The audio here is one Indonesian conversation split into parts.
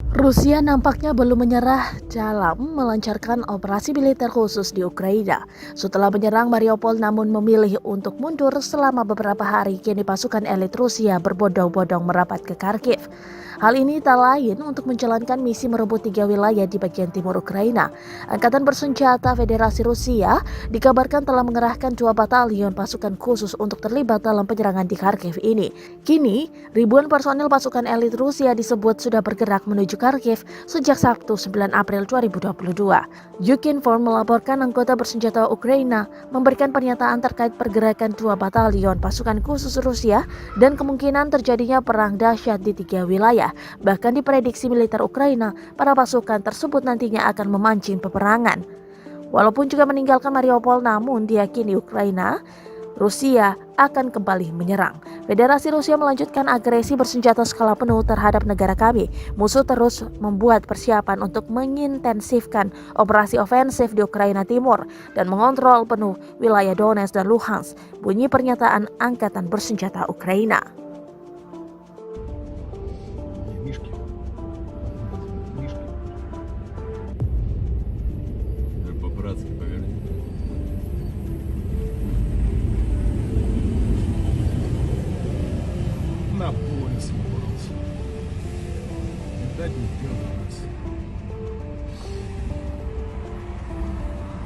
Rusia nampaknya belum menyerah dalam melancarkan operasi militer khusus di Ukraina. Setelah menyerang Mariupol namun memilih untuk mundur selama beberapa hari, kini pasukan elit Rusia berbondong-bondong merapat ke Kharkiv. Hal ini tak lain untuk menjalankan misi merebut 3 wilayah di bagian timur Ukraina. Angkatan bersenjata Federasi Rusia dikabarkan telah mengerahkan 2 batalion pasukan khusus untuk terlibat dalam penyerangan di Kharkiv ini. Kini, ribuan personil pasukan elit Rusia disebut sudah bergerak menuju Kharkiv sejak Sabtu 9 April 2022. Ukinform melaporkan anggota bersenjata Ukraina memberikan pernyataan terkait pergerakan 2 batalion pasukan khusus Rusia dan kemungkinan terjadinya perang dahsyat di 3 wilayah. Bahkan diprediksi militer Ukraina, para pasukan tersebut nantinya akan memancing peperangan. Walaupun juga meninggalkan Mariupol, namun diyakini Rusia akan kembali menyerang. Federasi Rusia melanjutkan agresi bersenjata skala penuh terhadap negara kami. Musuh terus membuat persiapan untuk mengintensifkan operasi ofensif di Ukraina Timur dan mengontrol penuh wilayah Donetsk dan Luhansk, bunyi pernyataan Angkatan Bersenjata Ukraina. Мишки. Мишки. По-братски поверни. На поле собрался. Видать, не первый раз.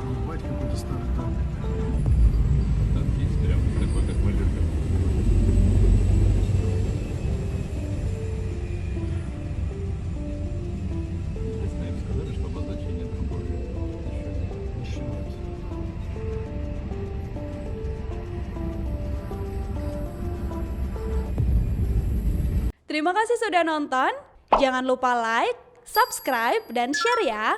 Ебать, какой-то старый танк. Танк есть прям такой, как мы любим. Интересно, им сказали, что обозначение другое. Еще раз. Terima kasih sudah nonton. Jangan lupa like, subscribe, dan share ya.